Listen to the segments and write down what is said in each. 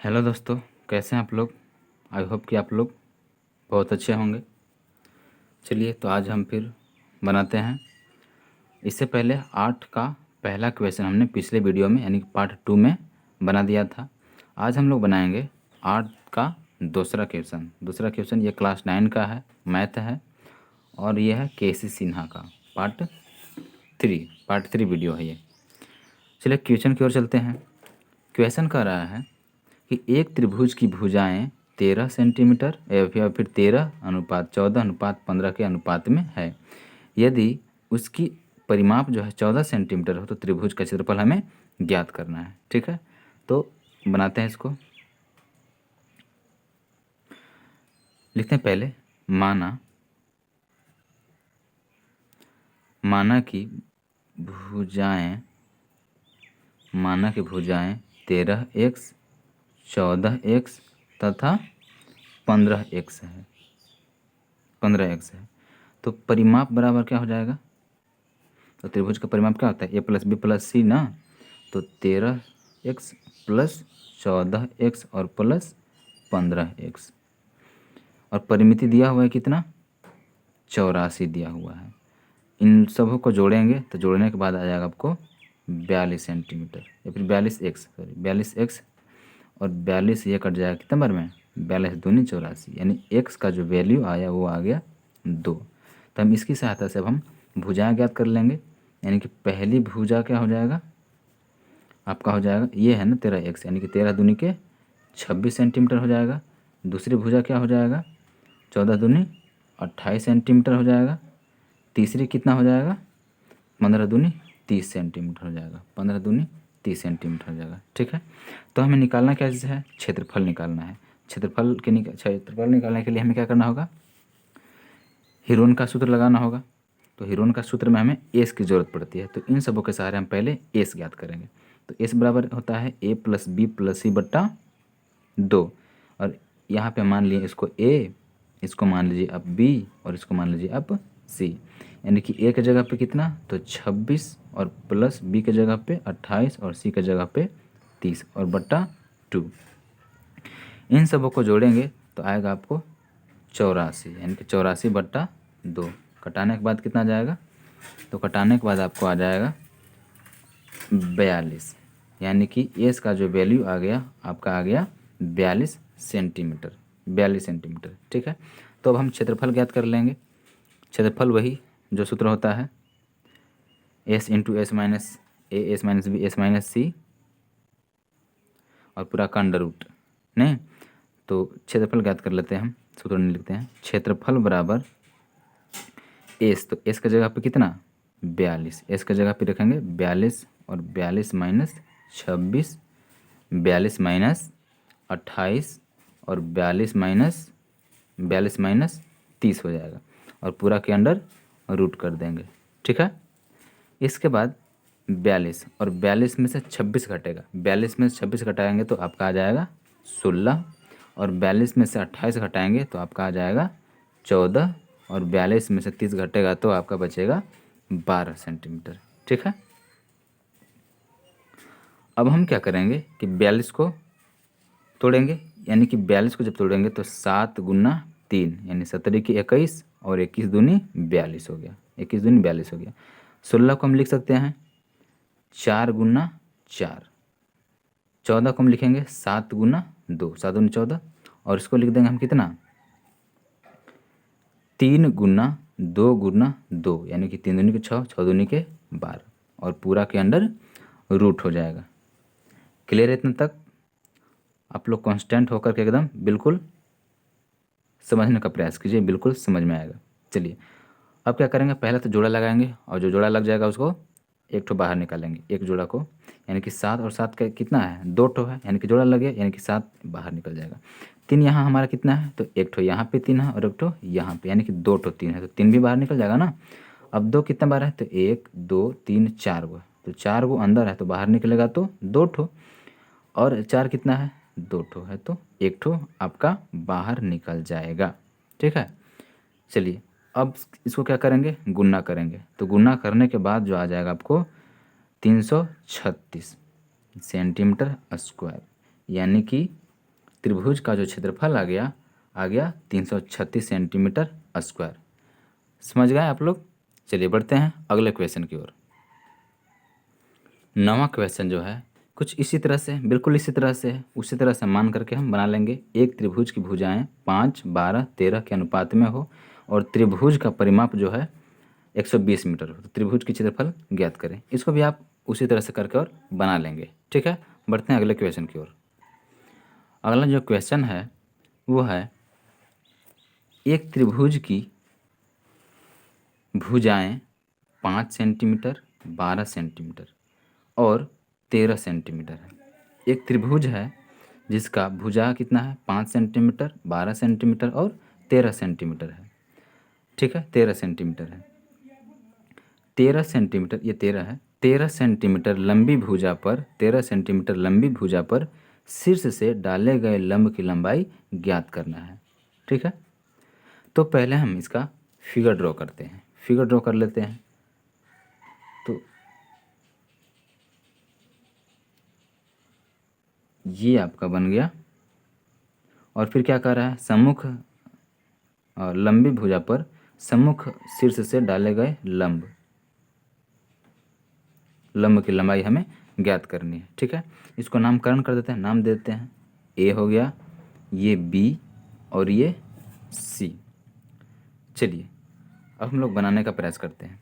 Hello दोस्तों, कैसे हैं आप लोग। आई होप कि आप लोग बहुत अच्छे होंगे। चलिए तो आज हम फिर बनाते हैं। इससे पहले 8 का पहला क्वेश्चन हमने पिछले वीडियो में यानी कि पार्ट 2 में बना दिया था। आज हम लोग बनाएंगे 8 का दूसरा क्वेश्चन। दूसरा क्वेश्चन ये क्लास 9 का है, मैथ है, और ये है केसी सिन्हा का पार्ट 3 वीडियो है ये। चलिए क्वेश्चन की ओर चलते हैं। क्वेश्चन कह रहा है कि एक त्रिभुज की भुजाएं 13 सेंटीमीटर या फिर 13:14:15 के अनुपात में है। यदि उसकी परिमाप जो है 14 सेंटीमीटर हो तो त्रिभुज का क्षेत्रफल हमें ज्ञात करना है। ठीक है, तो बनाते हैं इसको। लिखते हैं पहले माना कि भुजाएं 13x 14x तथा 15x है। तो परिमाप बराबर क्या हो जाएगा। तो त्रिभुज का परिमाप क्या होता है, a+b+c ना। तो 13x प्लस 14x और प्लस 15x, और परिमिति दिया हुआ है कितना, 84 दिया हुआ है। इन सबों को जोड़ेंगे तो जोड़ने के बाद आ जाएगा आपको 42 सेंटीमीटर या फिर 42x और 42 ये कट जाएगा कितने बार में, 42 दूनी 84, यानी x का जो वैल्यू आया वो आ गया 2। तो हम इसकी सहायता से अब हम भुजाएं ज्ञात कर लेंगे। यानी कि पहली भुजा क्या हो जाएगा आपका, हो जाएगा ये है ना 13x, यानी कि 13 दूनी के 26 सेंटीमीटर हो जाएगा। दूसरी भुजा क्या हो जाएगा, 14 दूनी 28 सेंटीमीटर हो जाएगा। तीसरी कितना हो जाएगा, 15 दूनी 30 सेंटीमीटर हो जाएगा। 15 दूनी 30 सेंटीमीटर हो जाएगा। ठीक है, तो हमें निकालना क्या है, क्षेत्रफल निकालना है। क्षेत्रफल निकालने के लिए हमें क्या करना होगा, हीरोन का सूत्र लगाना होगा। तो हीरोन का सूत्र में हमें एस की ज़रूरत पड़ती है। तो इन सबों के सहारे हम पहले एस ज्ञात करेंगे। तो एस बराबर होता है a+b+c/2। और यहाँ पे मान लिए इसको a, इसको मान लीजिए अब b और इसको मान लीजिए अब c। यानी कि a के जगह पे कितना, तो 26 और प्लस b के जगह पे 28 और c के जगह पे 30 और बट्टा 2। इन सबों को जोड़ेंगे तो आएगा आपको 84, यानी कि 84/2। कटाने के बाद कितना आ जाएगा, तो कटाने के बाद आपको आ जाएगा 42, यानी कि एस का जो वैल्यू आ गया आपका आ गया 42 सेंटीमीटर। ठीक है, तो अब हम क्षेत्रफल ज्ञात कर लेंगे। क्षेत्रफल वही जो सूत्र होता है s × s minus a s minus b s minus c और पूरा का अंडर रूट नहीं। तो क्षेत्रफल ज्ञात कर लेते हैं हम, सूत्र नहीं लिखते हैं। क्षेत्रफल बराबर एस, तो एस का जगह पे कितना 42, एस का जगह पे रखेंगे 42 और 42 माइनस 26, 42 माइनस 28 और 42 माइनस 30 हो जाएगा और पूरा के अंडर रूट कर देंगे। ठीक है, इसके बाद 42 और 42 में से 26 घटेगा, 42 में से 26 घटाएंगे तो आपका आ जाएगा 16 और 42 में से 28 घटाएंगे तो आपका आ जाएगा 14 और 42 में से 30 घटेगा तो आपका बचेगा 12 सेंटीमीटर। ठीक है, अब हम क्या करेंगे कि 42 को तोड़ेंगे, यानी कि 42 को जब तोड़ेंगे तो 7 × 3 यानी 17 की 21 और 21 दूनी 42 हो गया, 21 दूनी 42 हो गया। 16 को हम लिख सकते हैं 4 × 4, 14 को हम लिखेंगे 7 × 2, 7 दूनी 14, और इसको लिख देंगे हम कितना 3 × 2 × 2 यानी कि 3 दूनी के 6, 6 दूनी के 12 और पूरा के अंडर रूट हो जाएगा। क्लियर है इतना तक, आप लोग कांस्टेंट होकर के एकदम बिल्कुल समझने का प्रयास कीजिए, बिल्कुल समझ में आएगा। चलिए अब क्या करेंगे, पहले तो जोड़ा लगाएंगे और जो जोड़ा लग जाएगा उसको एक ठो बाहर निकालेंगे, एक जोड़ा को, यानी कि 7 और 7 का कितना है 2 ठो है, यानी कि जोड़ा लग गया, यानी कि 7 बाहर निकल जाएगा। 3 यहाँ हमारा कितना है, तो एक ठो यहाँ पे 3 है और एक ठो यहाँ पे, यानी कि 2 ठो 3 है, तो 3 भी बाहर निकल जाएगा ना। अब 2 कितना बार है, तो 1 2 3 4 गो, तो 4 गो अंदर है तो बाहर निकलेगा तो 2 ठो, और 4 कितना है 2 ठो है तो 1 ठो आपका बाहर निकल जाएगा। ठीक है, चलिए अब इसको क्या करेंगे, गुना करेंगे। तो गुना करने के बाद जो आ जाएगा आपको 336 सेंटीमीटर स्क्वायर, यानी कि त्रिभुज का जो क्षेत्रफल आ गया 336 सेंटीमीटर स्क्वायर। समझ गए आप लोग। चलिए बढ़ते हैं अगले क्वेश्चन की ओर। 9वां क्वेश्चन जो है कुछ इसी तरह से, बिल्कुल इसी तरह से, उसी तरह से मान करके हम बना लेंगे। एक त्रिभुज की भुजाएं 5, 12, 13 के अनुपात में हो और त्रिभुज का परिमाप जो है 120 मीटर हो, तो त्रिभुज की क्षेत्रफल ज्ञात करें। इसको भी आप उसी तरह से करके और बना लेंगे। ठीक है, बढ़ते हैं अगले क्वेश्चन की ओर। अगला जो क्वेश्चन है वो है एक त्रिभुज की भुजाएं 5 सेंटीमीटर, 12 सेंटीमीटर और 13 सेंटीमीटर है। एक त्रिभुज है जिसका भुजा कितना है 5 सेंटीमीटर, 12 सेंटीमीटर और 13 सेंटीमीटर है। ठीक है, 13 सेंटीमीटर है। 13 सेंटीमीटर, ये 13 है। 13 सेंटीमीटर लंबी भुजा पर 13 सेंटीमीटर लंबी भुजा पर शीर्ष से डाले गए लंब की लंबाई ज्ञात करना है। ठीक है, तो पहले हम इसका फिगर ड्रॉ करते हैं। फिगर ड्रॉ कर लेते हैं। तो ये आपका बन गया और फिर क्या कर रहा है, सम्मुख और लंबी भुजा पर सम्मुख शीर्ष से डाले गए लंब की लंबाई हमें ज्ञात करनी है। ठीक है, इसको नामकरण कर देते हैं, नाम दे देते हैं। ए हो गया, ये बी और ये सी। चलिए अब हम लोग बनाने का प्रयास करते हैं।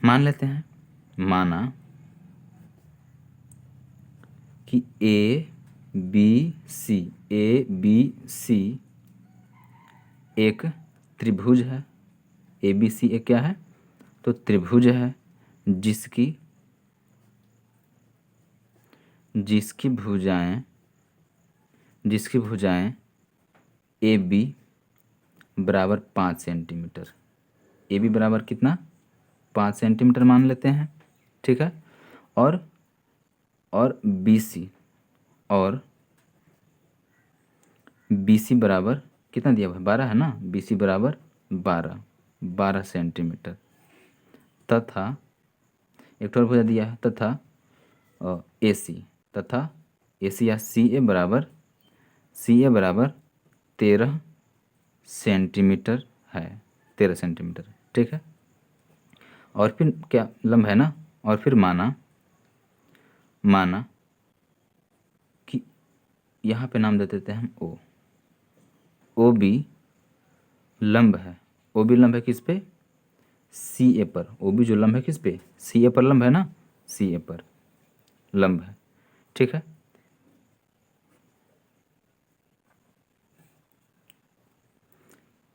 मान लेते हैं, माना कि ए बी सी एक त्रिभुज है। ए बी सी एक क्या है, तो त्रिभुज है जिसकी भुजाएं ए बी बराबर 5 सेंटीमीटर। ए बी बराबर कितना, 5 सेंटीमीटर मान लेते हैं। ठीक है, और बी सी बराबर कितना दिया हुआ है, 12 है ना। बी सी बराबर 12 सेंटीमीटर तथा एक और भुजा दिया है तथा ए सी या सी ए बराबर 13 सेंटीमीटर है। 13 सेंटीमीटर, ठीक है। और फिर क्या लंब है ना, और फिर माना कि यहाँ पे नाम दे देते हैं हम ओ बी लंब है। ओ बी लंब है किस पे, सी ए पर। ओ बी जो लंब है किस पे, सी ए पर लंब है ना, सी ए पर लंब है। ठीक है,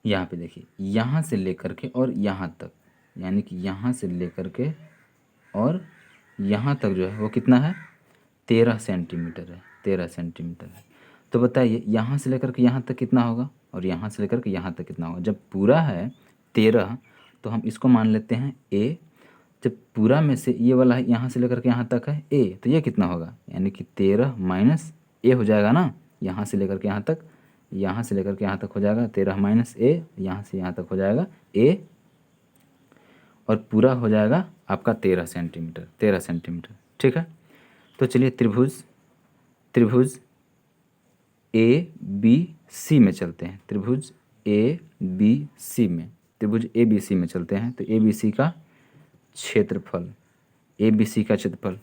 यहाँ पे देखिए, यहाँ से लेकर के और यहाँ तक, यानी कि यहाँ से लेकर के और यहाँ तक जो है वो कितना है, 13 सेंटीमीटर है। 13 सेंटीमीटर है। तो बताइए यहाँ से लेकर के यहाँ तक कितना होगा और यहाँ से लेकर के यहाँ तक कितना होगा। जब पूरा है 13 तो हम इसको मान लेते हैं ए। जब पूरा में से ये वाला है यहाँ से लेकर के यहाँ तक है ए, तो ये कितना होगा, यानी कि 13 माइनस ए हो जाएगा ना। यहाँ से लेकर के यहाँ तक, यहाँ से लेकर के यहाँ तक हो जाएगा 13 माइनस ए, यहाँ से यहाँ तक हो जाएगा ए, और पूरा हो जाएगा आपका 13 सेंटीमीटर। 13 सेंटीमीटर, ठीक है। तो चलिए त्रिभुज ए बी सी में चलते हैं। त्रिभुज ए बी सी में चलते हैं। तो ए बी सी का क्षेत्रफल, ए बी सी का क्षेत्रफल,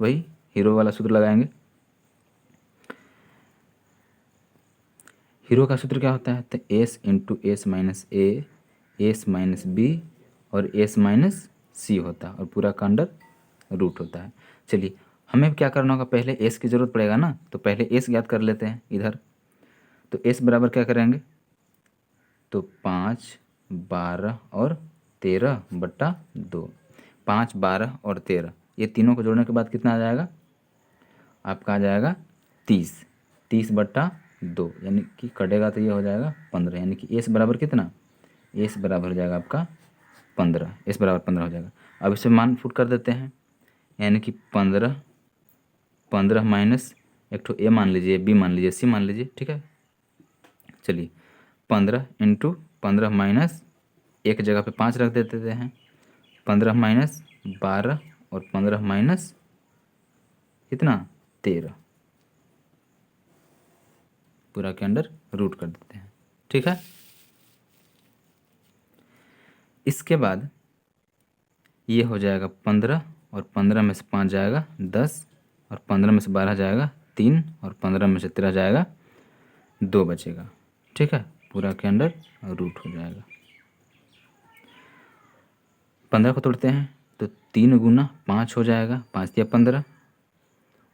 वही हीरो वाला सूत्र लगाएंगे। हीरो का सूत्र क्या होता है, तो एस इंटू एस माइनस ए, एस माइनस बी और एस माइनस सी होता है, और पूरा का अंडर रूट होता है। चलिए हमें क्या करना होगा, पहले एस की ज़रूरत पड़ेगा ना, तो पहले एस ज्ञात कर लेते हैं इधर। तो एस बराबर क्या करेंगे, तो 5, 12 और 13/2। 5, 12 और 13, ये तीनों को जोड़ने के बाद कितना आ जाएगा, आपका आ जाएगा 30/2, यानी कि कटेगा तो ये हो जाएगा 15, यानी कि एस बराबर कितना, एस बराबर हो जाएगा आपका 15। एस बराबर 15 हो जाएगा। अब इसे मान फुट कर देते हैं, यानी कि 15 माइनस एक ठो ए मान लीजिए, बी मान लीजिए, सी मान लीजिए, ठीक है। चलिए 15 इंटू 15 माइनस एक जगह पे 5 रख देते हैं, 15 माइनस 12 और 15 माइनस कितना 13, पूरा के अंडर रूट कर देते हैं। ठीक है, इसके बाद ये हो जाएगा 15 और 15 में से 5 जाएगा 10 और 15 में से 12 जाएगा 3 और 15 में से 13 जाएगा 2 बचेगा। ठीक है, पूरा के अंडर रूट हो जाएगा। 15 को तोड़ते हैं तो 3 गुना 5 हो जाएगा, 5 या 15,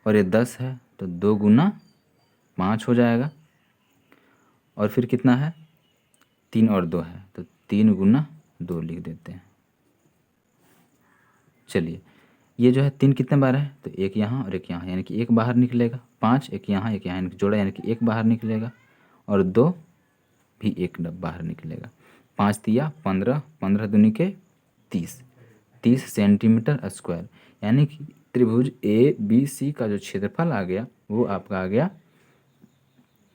और ये 10 है तो 2 गुना 5 हो जाएगा, और फिर कितना है 3 और 2 है तो 3 गुना 2 लिख देते हैं। चलिए, ये जो है 3 कितने बार है तो एक यहाँ और एक यहाँ, यानी कि एक बाहर निकलेगा। 5 एक यहाँ यानी कि जोड़ा, यानी कि एक बाहर निकलेगा, और 2 भी एक बाहर निकलेगा। 5 तिया 15, 15 दूनी के 30, 30 सेंटीमीटर स्क्वायर, यानी कि त्रिभुज ए बी सी का जो क्षेत्रफल आ गया वो आपका आ गया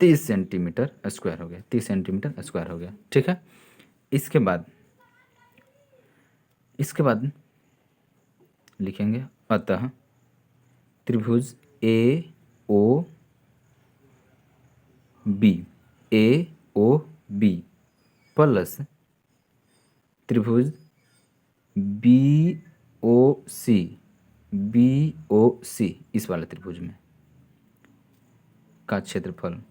30 सेंटीमीटर स्क्वायर हो गया, 30 सेंटीमीटर स्क्वायर हो गया। ठीक है, इसके बाद लिखेंगे अतः त्रिभुज ए ओ बी प्लस त्रिभुज बी ओ सी इस वाले त्रिभुज में का क्षेत्रफल,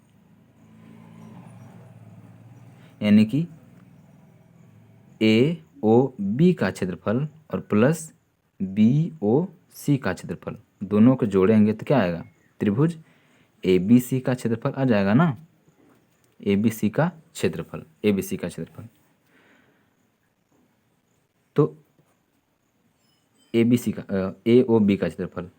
यानी कि ए ओ बी का क्षेत्रफल और प्लस बी ओ सी का क्षेत्रफल, दोनों को जोड़ेंगे तो क्या आएगा त्रिभुज ए बी सी का क्षेत्रफल आ जाएगा ना, ए बी सी का क्षेत्रफल, तो ए बी सी का ए ओ बी का क्षेत्रफल,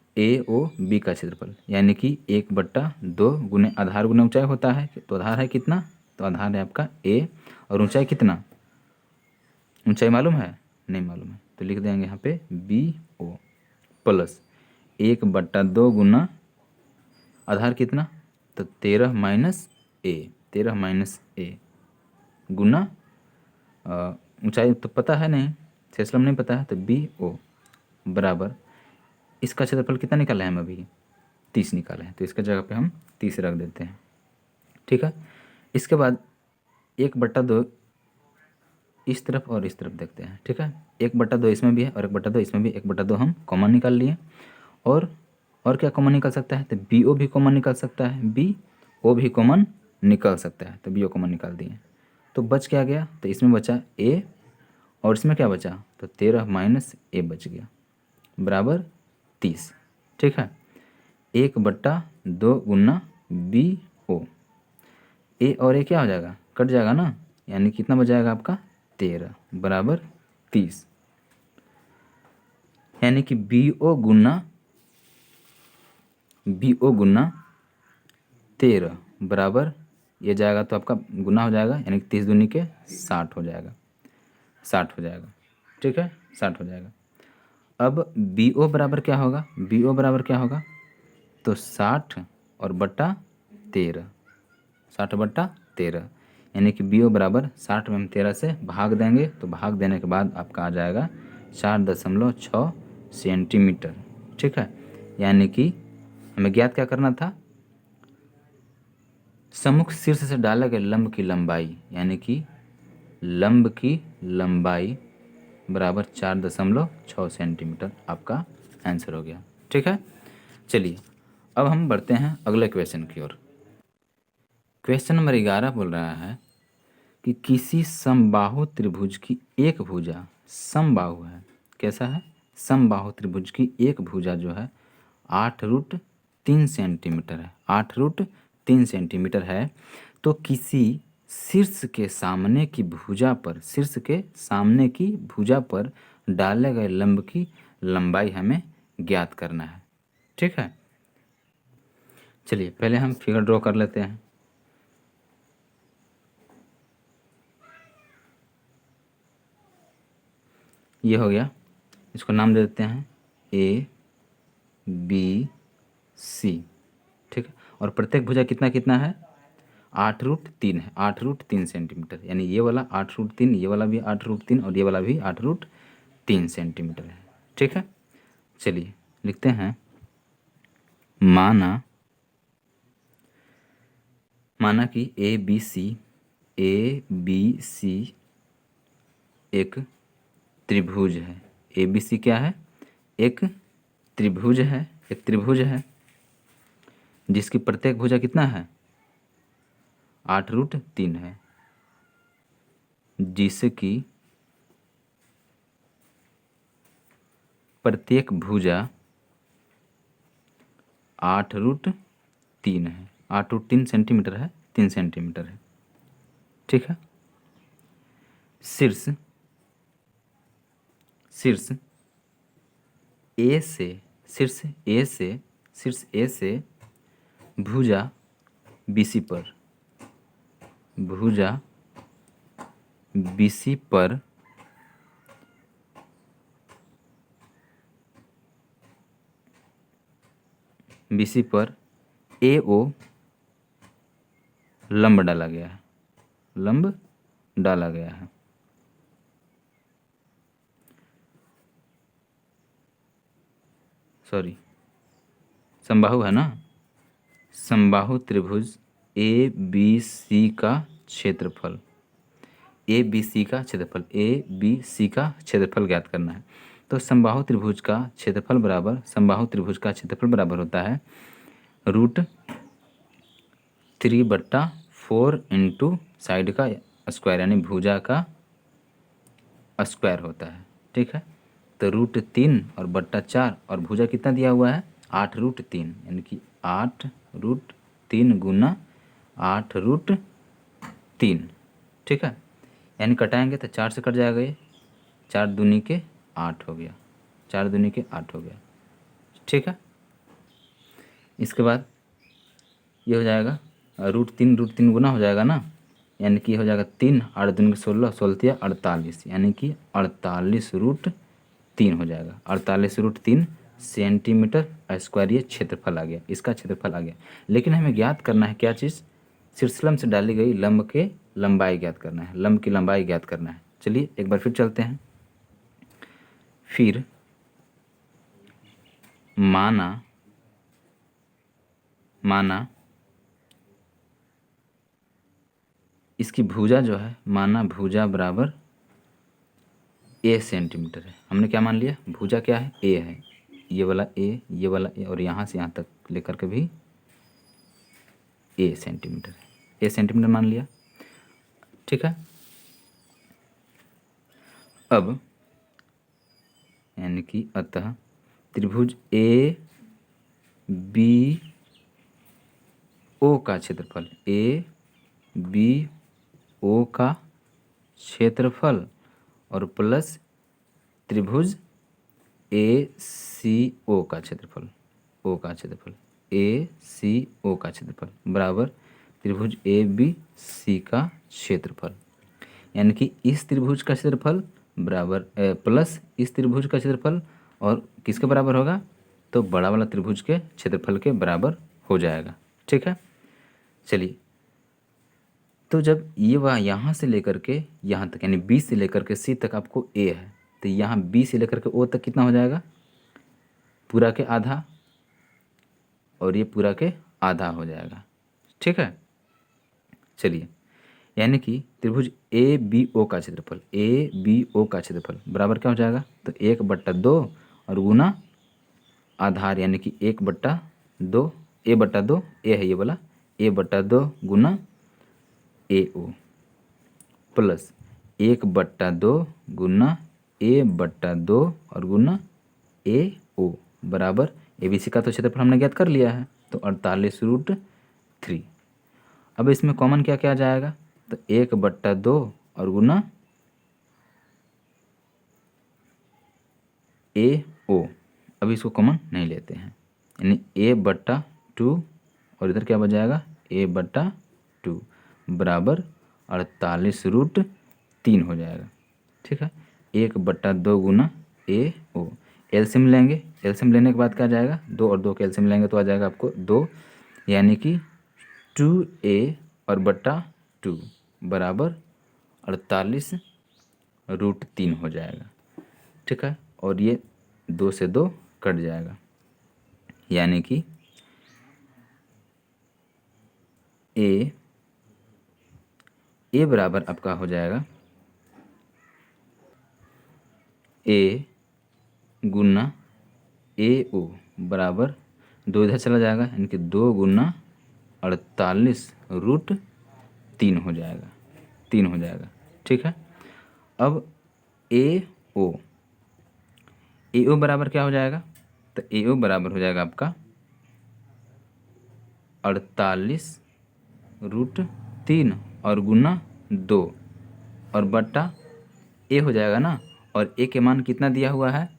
यानी कि 1/2 गुने आधार गुने ऊंचाई होता है, तो आधार है कितना, तो आधार है आपका ए, और ऊंचाई कितना, ऊंचाई मालूम है, नहीं मालूम है, तो लिख देंगे यहाँ पे बी ओ प्लस 1/2 गुना आधार कितना, तो 13 माइनस ए गुना ऊंचाई तो पता है नहीं, शेषलम नहीं पता है, तो बी ओ बराबर इसका क्षेत्रफल कितना निकाला है हम अभी 30 निकाला है, तो इसका जगह पे हम 30 रख देते हैं। ठीक है, इसके बाद 1/2 इस तरफ और इस तरफ देखते हैं। ठीक है, 1/2 इसमें भी है और 1/2 इसमें भी, 1/2 हम कॉमन निकाल लिए, और क्या कॉमन निकल सकता है, तो बी ओ भी कॉमन निकल सकता है, तो बी ओ कॉमन निकाल दिए, तो बच क्या गया, तो इसमें बचा ए और इसमें क्या बचा, तो 13 माइनस ए बच गया बराबर 30। ठीक है, 1/2 गुना बी ओ, ए और ए क्या हो जाएगा, कट जाएगा ना, यानी कितना बच जाएगा आपका 13 बराबर 30, यानी कि बी ओ गुना 13 बराबर, ये जाएगा तो आपका गुना हो जाएगा, यानी कि 30 दूनी के 60 हो जाएगा, ठीक है, 60 हो जाएगा। अब बी ओ बराबर क्या होगा, तो 60 और बट्टा 13, 60/13, यानी कि बी ओ बराबर 60 में हम 13 से भाग देंगे, तो भाग देने के बाद आपका आ जाएगा 4.6 सेंटीमीटर। ठीक है, यानी कि हमें ज्ञात क्या करना था, सम्मुख शीर्ष से डाले गए लंब की लंबाई, यानी कि लंब की लंबाई बराबर 4.6 सेंटीमीटर आपका आंसर हो गया। ठीक है, चलिए अब हम बढ़ते हैं अगले क्वेश्चन की ओर। क्वेश्चन नंबर 11 बोल रहा है कि किसी समबाहु त्रिभुज की एक भुजा, समबाहु है, कैसा है, समबाहु त्रिभुज की एक भुजा जो है 8√3 सेंटीमीटर है, 8√3 सेंटीमीटर है, तो किसी शीर्ष के सामने की भुजा पर डाले गए लंब की लंबाई हमें ज्ञात करना है। ठीक है, चलिए पहले हम फिगर ड्रॉ कर लेते हैं। ये हो गया, इसको नाम दे देते हैं ए बी सी। ठीक है, और प्रत्येक भुजा कितना कितना है, 8√3 है, 8√3 सेंटीमीटर, यानी ये वाला 8√3, ये वाला भी 8√3 और ये वाला भी 8√3 सेंटीमीटर है। ठीक है, चलिए लिखते हैं, माना कि ए बी सी एक त्रिभुज है। ए बी सी क्या है? एक त्रिभुज है। एक त्रिभुज है जिसकी प्रत्येक भुजा कितना है? 8√3 है। जिसकी प्रत्येक भुजा 8√3 है। 8√3 सेंटीमीटर है, 3 सेंटीमीटर है। ठीक है। शीर्ष ए से भुजा बीसी पर AO लंब डाला गया है। सॉरी, समबाहु है ना। समबाहु त्रिभुज ABC का क्षेत्रफल, ABC का क्षेत्रफल ज्ञात करना है। तो समबाहु त्रिभुज का क्षेत्रफल बराबर होता है √3/4 इंटू साइड का स्क्वायर, यानी भुजा का स्क्वायर होता है। ठीक है। तो √3 और बट्टा 4 और भुजा कितना दिया हुआ है? 8√3, यानी कि 8√3 गुना 8√3। ठीक है। यानी कटाएंगे तो 4 से कट जाएगा, ये 4 दूनी के 8 हो गया। ठीक है। इसके बाद ये हो जाएगा √3 गुना हो जाएगा ना, यानी कि हो जाएगा 3, 8 दूनी के 16, 16 48, यानी कि 48√3 हो जाएगा। 48√3 सेंटीमीटर स्क्वायर ये क्षेत्रफल आ गया, इसका क्षेत्रफल आ गया। लेकिन हमें ज्ञात करना है क्या चीज़? शीर्षलंब से डाली गई लंब के लंबाई ज्ञात करना है, लंब की लंबाई ज्ञात करना है। चलिए एक बार फिर चलते हैं। फिर माना इसकी भुजा जो है, माना भुजा बराबर A सेंटीमीटर है। हमने क्या मान लिया? भुजा क्या है? A है। ये वाला A और यहाँ से यहाँ तक लेकर के भी A सेंटीमीटर है। A सेंटीमीटर मान लिया। ठीक है। अब यानी कि अतः त्रिभुज ABO का क्षेत्रफल और प्लस त्रिभुज ACO का क्षेत्रफल, बराबर त्रिभुज ABC का क्षेत्रफल। यानी कि इस त्रिभुज का क्षेत्रफल बराबर प्लस इस त्रिभुज का क्षेत्रफल, और किसके बराबर होगा? तो बड़ा वाला त्रिभुज के क्षेत्रफल के बराबर हो जाएगा। ठीक है। चलिए, तो जब ये वह यहाँ से लेकर के यहाँ तक, यानी B से लेकर के C तक आपको A है, तो यहाँ B से लेकर के O तक कितना हो जाएगा? पूरा के आधा, और ये पूरा के आधा हो जाएगा। ठीक है। चलिए, यानी कि त्रिभुज ABO का क्षेत्रफल बराबर क्या हो जाएगा? तो 1/2 और गुना आधार, यानी कि 1/2, A/2, A है ये वाला, A/2 गुना AO प्लस 1/2 गुना A/2 और गुना AO बराबर ABC का तो क्षेत्रफल हमने ज्ञात कर लिया है, तो 48√3। अब इसमें कॉमन क्या क्या आ जाएगा? तो 1/2 और गुना AO। अब इसको कॉमन नहीं लेते हैं, यानी A/2 और इधर क्या बच जाएगा? A/2 बराबर 48√3 हो जाएगा। ठीक है। 1/2 गुना AO। एलसीएम लेंगे, एलसीएम लेने के बाद क्या आ जाएगा? 2 और 2 का एलसीएम लेंगे तो आ जाएगा आपको 2, यानी कि 2A और बट्टा 2 बराबर 48√3 हो जाएगा। ठीक है। और ये 2 से 2 कट जाएगा, यानी कि ए बराबर आपका हो जाएगा ए गुना ए ओ बराबर 2 इधर चला जाएगा, यानी कि 2 गुना 48√3 हो जाएगा, 3 हो जाएगा। ठीक है, अब ए ओ बराबर क्या हो जाएगा, तो ए ओ बराबर हो जाएगा आपका 48√3 और गुना 2 और बट्टा ए हो जाएगा ना, और ए के मान कितना दिया हुआ है,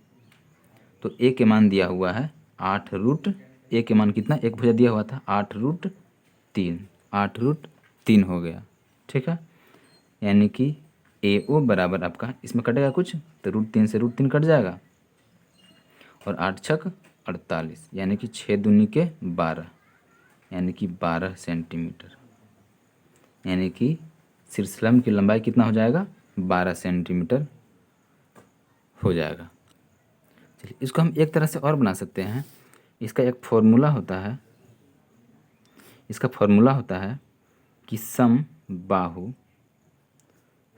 तो ए के मान दिया हुआ है 8 ए के मान कितना, एक भुजा दिया हुआ था 8√3, 8√3 हो गया। ठीक है, यानी कि ए ओ बराबर आपका इसमें कटेगा कुछ तो √3 से √3 कट जाएगा और 8 छक 48, यानी कि 6 दूनी के 12, यानी कि 12 सेंटीमीटर, यानी कि शीर्षलंब की लंबाई कितना हो जाएगा, 12 सेंटीमीटर हो जाएगा। चलिए इसको हम एक तरह से और बना सकते हैं। इसका एक फॉर्मूला होता है, इसका फॉर्मूला होता है कि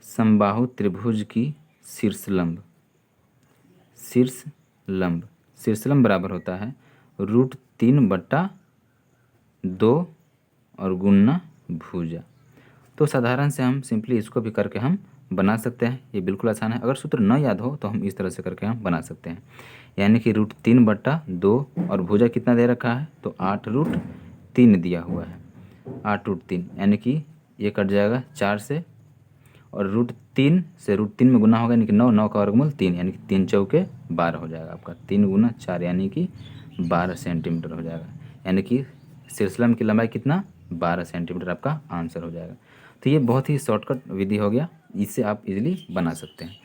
समबाहु त्रिभुज की शीर्षलंब बराबर होता है √3/2 और गुना भुजा। तो साधारण से हम सिंपली इसको भी करके हम बना सकते हैं, ये बिल्कुल आसान है। अगर सूत्र न याद हो तो हम इस तरह से करके हम बना सकते हैं, यानी कि √3/2 और भुजा कितना दे रखा है, तो 8√3 दिया हुआ है, 8√3, यानी कि ये कट जाएगा 4 से, और √3 से √3 में गुना होगा, यानी कि 9, 9 का वर्गमूल 3, यानी कि 3 चौके 12 हो जाएगा आपका, 3 गुना 4 यानी कि 12 सेंटीमीटर हो जाएगा, यानी कि शीर्षलंब की लंबाई कितना, 12 सेंटीमीटर आपका आंसर हो जाएगा। तो ये बहुत ही शॉर्टकट विधि हो गया, इससे आप इजीली बना सकते हैं।